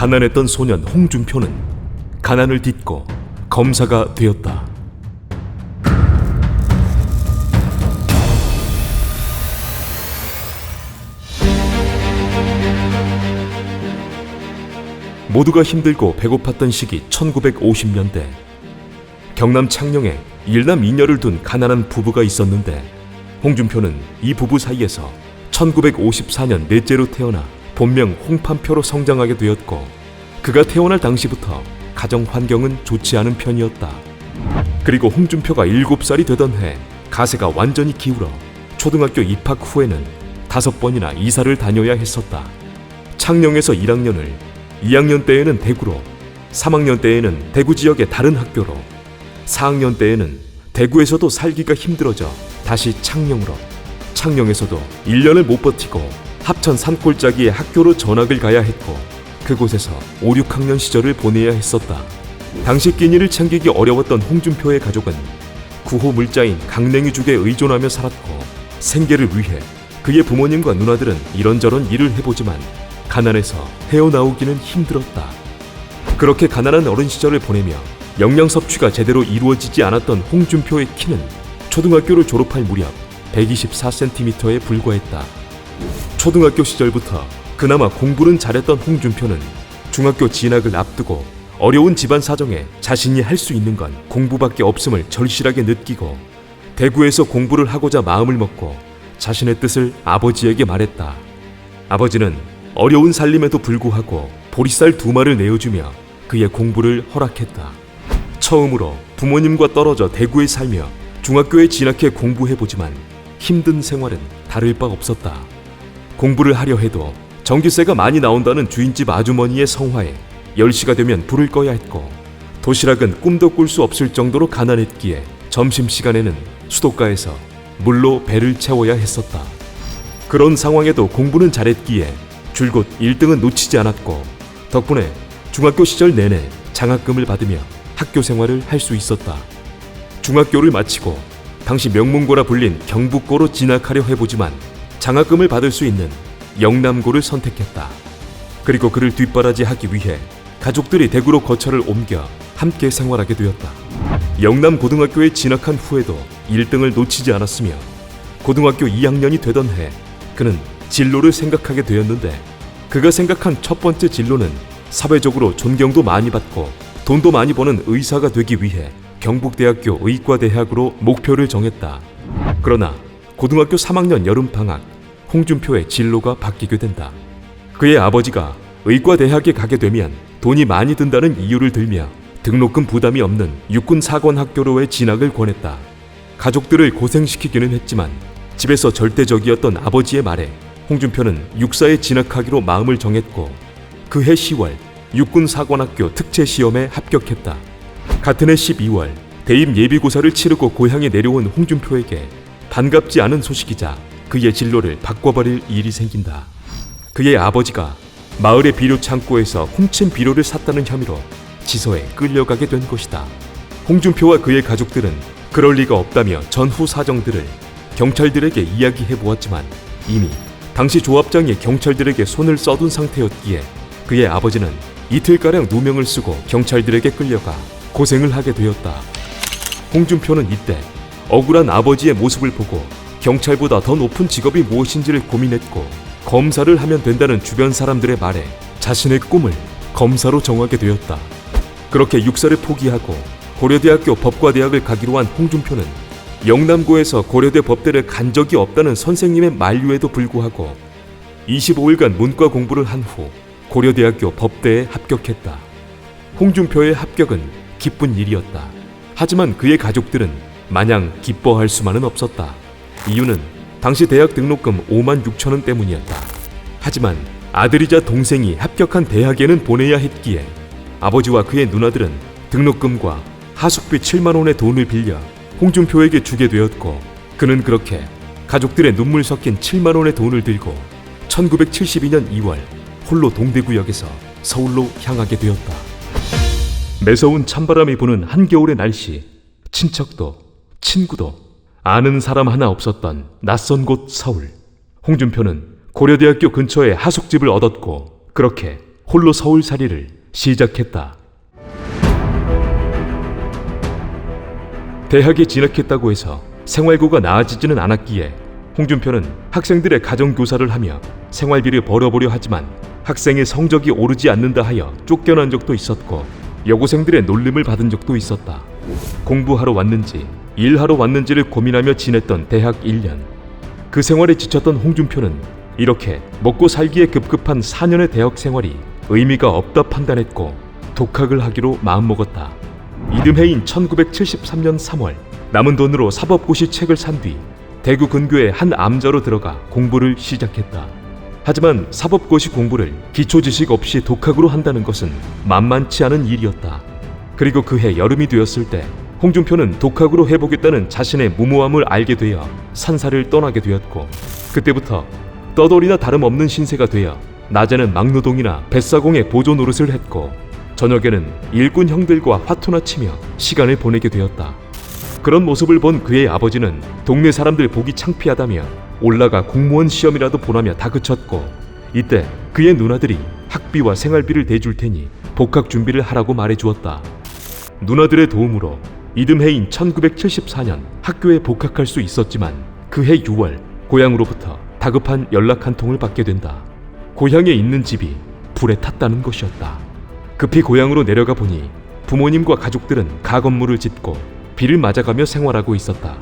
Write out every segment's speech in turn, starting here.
가난했던 소년 홍준표는 가난을 딛고 검사가 되었다. 모두가 힘들고 배고팠던 시기 1950년대. 경남 창녕에 일남 이녀를 둔 가난한 부부가 있었는데 홍준표는 이 부부 사이에서 1954년 넷째로 태어나 본명 홍판표로 성장하게 되었고, 그가 태어날 당시부터 가정 환경은 좋지 않은 편이었다. 그리고 홍준표가 7살이 되던 해 가세가 완전히 기울어 초등학교 입학 후에는 5번이나 이사를 다녀야 했었다. 창녕에서 1학년을, 2학년 때에는 대구로, 3학년 때에는 대구 지역의 다른 학교로, 4학년 때에는 대구에서도 살기가 힘들어져 다시 창녕으로, 창녕에서도 1년을 못 버티고 합천 산골짜기의 학교로 전학을 가야 했고, 그곳에서 5, 6학년 시절을 보내야 했었다. 당시 끼니를 챙기기 어려웠던 홍준표의 가족은 구호 물자인 강냉이죽에 의존하며 살았고, 생계를 위해 그의 부모님과 누나들은 이런저런 일을 해보지만 가난해서 헤어나오기는 힘들었다. 그렇게 가난한 어린 시절을 보내며 영양 섭취가 제대로 이루어지지 않았던 홍준표의 키는 초등학교를 졸업할 무렵 124cm에 불과했다. 초등학교 시절부터 그나마 공부는 잘했던 홍준표는 중학교 진학을 앞두고 어려운 집안 사정에 자신이 할 수 있는 건 공부밖에 없음을 절실하게 느끼고 대구에서 공부를 하고자 마음을 먹고 자신의 뜻을 아버지에게 말했다. 아버지는 어려운 살림에도 불구하고 보리쌀 2마를 내어주며 그의 공부를 허락했다. 처음으로 부모님과 떨어져 대구에 살며 중학교에 진학해 공부해보지만 힘든 생활은 다를 바 없었다. 공부를 하려 해도 전기세가 많이 나온다는 주인집 아주머니의 성화에 10시가 되면 불을 꺼야 했고, 도시락은 꿈도 꿀 수 없을 정도로 가난했기에 점심시간에는 수도가에서 물로 배를 채워야 했었다. 그런 상황에도 공부는 잘했기에 줄곧 1등은 놓치지 않았고, 덕분에 중학교 시절 내내 장학금을 받으며 학교 생활을 할 수 있었다. 중학교를 마치고 당시 명문고라 불린 경북고로 진학하려 해보지만 장학금을 받을 수 있는 영남고를 선택했다. 그리고 그를 뒷바라지하기 위해 가족들이 대구로 거처를 옮겨 함께 생활하게 되었다. 영남고등학교에 진학한 후에도 1등을 놓치지 않았으며 고등학교 2학년이 되던 해 그는 진로를 생각하게 되었는데, 그가 생각한 첫 번째 진로는 사회적으로 존경도 많이 받고 돈도 많이 버는 의사가 되기 위해 경북대학교 의과대학으로 목표를 정했다. 그러나 고등학교 3학년 여름방학, 홍준표의 진로가 바뀌게 된다. 그의 아버지가 의과대학에 가게 되면 돈이 많이 든다는 이유를 들며 등록금 부담이 없는 육군사관학교로의 진학을 권했다. 가족들을 고생시키기는 했지만 집에서 절대적이었던 아버지의 말에 홍준표는 육사에 진학하기로 마음을 정했고, 그해 10월 육군사관학교 특채시험에 합격했다. 같은 해 12월 대입 예비고사를 치르고 고향에 내려온 홍준표에게 반갑지 않은 소식이자 그의 진로를 바꿔버릴 일이 생긴다. 그의 아버지가 마을의 비료 창고에서 훔친 비료를 샀다는 혐의로 지서에 끌려가게 된 것이다. 홍준표와 그의 가족들은 그럴 리가 없다며 전후 사정들을 경찰들에게 이야기해 보았지만 이미 당시 조합장이 경찰들에게 손을 써둔 상태였기에 그의 아버지는 이틀가량 누명을 쓰고 경찰들에게 끌려가 고생을 하게 되었다. 홍준표는 이때 억울한 아버지의 모습을 보고 경찰보다 더 높은 직업이 무엇인지를 고민했고, 검사를 하면 된다는 주변 사람들의 말에 자신의 꿈을 검사로 정하게 되었다. 그렇게 육사를 포기하고 고려대학교 법과대학을 가기로 한 홍준표는 영남고에서 고려대 법대를 간 적이 없다는 선생님의 만류에도 불구하고 25일간 문과 공부를 한 후 고려대학교 법대에 합격했다. 홍준표의 합격은 기쁜 일이었다. 하지만 그의 가족들은 마냥 기뻐할 수만은 없었다. 이유는 당시 대학 등록금 5만 6천 원 때문이었다. 하지만 아들이자 동생이 합격한 대학에는 보내야 했기에 아버지와 그의 누나들은 등록금과 하숙비 7만 원의 돈을 빌려 홍준표에게 주게 되었고, 그는 그렇게 가족들의 눈물 섞인 7만 원의 돈을 들고 1972년 2월 홀로 동대구역에서 서울로 향하게 되었다. 매서운 찬바람이 부는 한겨울의 날씨, 친척도 친구도 아는 사람 하나 없었던 낯선 곳 서울. 홍준표는 고려대학교 근처에 하숙집을 얻었고 그렇게 홀로 서울살이를 시작했다. 대학에 진학했다고 해서 생활고가 나아지지는 않았기에 홍준표는 학생들의 가정교사를 하며 생활비를 벌어보려 하지만 학생의 성적이 오르지 않는다 하여 쫓겨난 적도 있었고 여고생들의 놀림을 받은 적도 있었다. 공부하러 왔는지 일하러 왔는지를 고민하며 지냈던 대학 1년. 그 생활에 지쳤던 홍준표는 이렇게 먹고 살기에 급급한 4년의 대학 생활이 의미가 없다 판단했고 독학을 하기로 마음먹었다. 이듬해인 1973년 3월 남은 돈으로 사법고시 책을 산 뒤 대구 근교의 한 암자로 들어가 공부를 시작했다. 하지만 사법고시 공부를 기초지식 없이 독학으로 한다는 것은 만만치 않은 일이었다. 그리고 그해 여름이 되었을 때 홍준표는 독학으로 해보겠다는 자신의 무모함을 알게 되어 산사를 떠나게 되었고 그때부터 떠돌이나 다름없는 신세가 되어 낮에는 막노동이나 뱃사공의 보조 노릇을 했고 저녁에는 일꾼 형들과 화투나 치며 시간을 보내게 되었다. 그런 모습을 본 그의 아버지는 동네 사람들 보기 창피하다며 올라가 공무원 시험이라도 보라며 다그쳤고 이때 그의 누나들이 학비와 생활비를 대줄 테니 복학 준비를 하라고 말해주었다. 누나들의 도움으로 이듬해인 1974년 학교에 복학할 수 있었지만 그해 6월 고향으로부터 다급한 연락 한 통을 받게 된다. 고향에 있는 집이 불에 탔다는 것이었다. 급히 고향으로 내려가 보니 부모님과 가족들은 가건물을 짓고 비를 맞아가며 생활하고 있었다.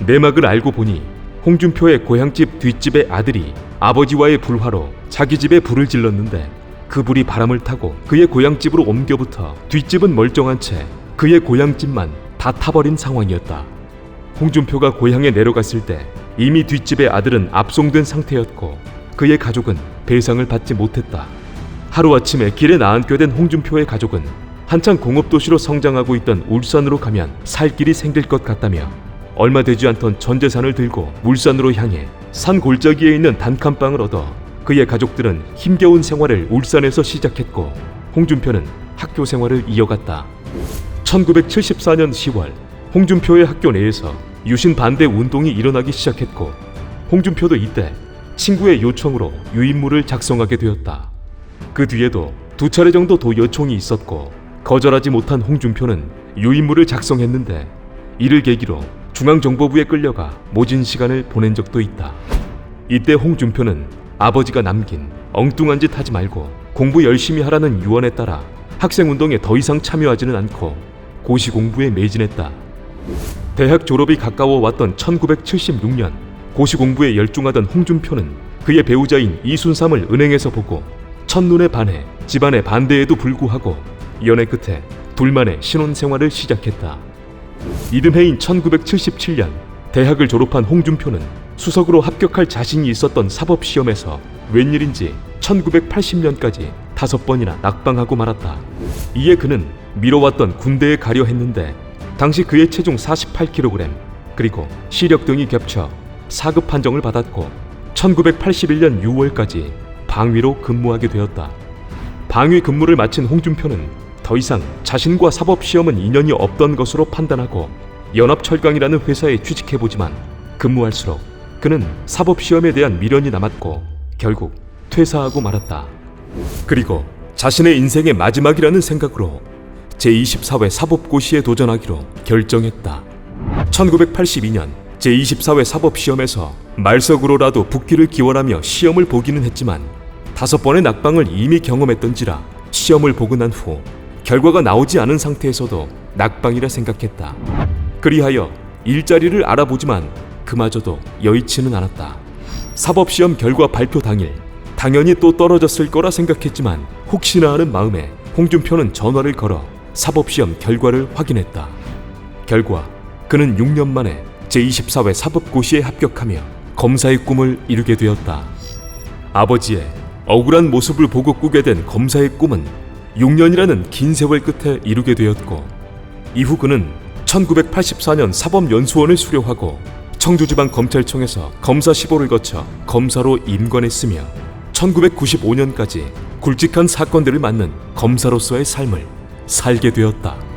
내막을 알고 보니 홍준표의 고향집 뒷집의 아들이 아버지와의 불화로 자기 집에 불을 질렀는데 그 불이 바람을 타고 그의 고향집으로 옮겨부터 뒷집은 멀쩡한 채 그의 고향집만 다 타버린 상황이었다. 홍준표가 고향에 내려갔을 때 이미 뒷집의 아들은 압송된 상태였고 그의 가족은 배상을 받지 못했다. 하루아침에 길에 나앉게 된 홍준표의 가족은 한창 공업도시로 성장하고 있던 울산으로 가면 살 길이 생길 것 같다며 얼마 되지 않던 전 재산을 들고 울산으로 향해 산 골짜기에 있는 단칸방을 얻어 그의 가족들은 힘겨운 생활을 울산에서 시작했고 홍준표는 학교 생활을 이어갔다. 1974년 10월 홍준표의 학교 내에서 유신 반대 운동이 일어나기 시작했고 홍준표도 이때 친구의 요청으로 유인물을 작성하게 되었다. 그 뒤에도 2차례 정도 도요청이 있었고 거절하지 못한 홍준표는 유인물을 작성했는데 이를 계기로 중앙정보부에 끌려가 모진 시간을 보낸 적도 있다. 이때 홍준표는 아버지가 남긴 엉뚱한 짓 하지 말고 공부 열심히 하라는 유언에 따라 학생운동에 더 이상 참여하지는 않고 고시 공부에 매진했다. 대학 졸업이 가까워 왔던 1976년 고시 공부에 열중하던 홍준표는 그의 배우자인 이순삼을 은행에서 보고 첫눈에 반해 집안의 반대에도 불구하고 연애 끝에 둘만의 신혼생활을 시작했다. 이듬해인 1977년 대학을 졸업한 홍준표는 수석으로 합격할 자신이 있었던 사법시험에서 웬일인지 1980년까지 5번이나 낙방하고 말았다. 이에 그는 미뤄왔던 군대에 가려 했는데 당시 그의 체중 48kg 그리고 시력 등이 겹쳐 4급 판정을 받았고 1981년 6월까지 방위로 근무하게 되었다. 방위 근무를 마친 홍준표는 더 이상 자신과 사법시험은 인연이 없던 것으로 판단하고 연합철강이라는 회사에 취직해보지만 근무할수록 그는 사법시험에 대한 미련이 남았고 결국 퇴사하고 말았다. 그리고 자신의 인생의 마지막이라는 생각으로 제24회 사법고시에 도전하기로 결정했다. 1982년 제24회 사법시험에서 말석으로라도 붙기를 기원하며 시험을 보기는 했지만 5번의 낙방을 이미 경험했던지라 시험을 보고 난 후 결과가 나오지 않은 상태에서도 낙방이라 생각했다. 그리하여 일자리를 알아보지만 그마저도 여의치는 않았다. 사법시험 결과 발표 당일 당연히 또 떨어졌을 거라 생각했지만 혹시나 하는 마음에 홍준표는 전화를 걸어 사법시험 결과를 확인했다. 결과 그는 6년 만에 제24회 사법고시에 합격하며 검사의 꿈을 이루게 되었다. 아버지의 억울한 모습을 보고 꾸게 된 검사의 꿈은 6년이라는 긴 세월 끝에 이루게 되었고 이후 그는 1984년 사법연수원을 수료하고 청주지방검찰청에서 검사 시보를 거쳐 검사로 임관했으며 1995년까지 굵직한 사건들을 맡는 검사로서의 삶을 살게 되었다.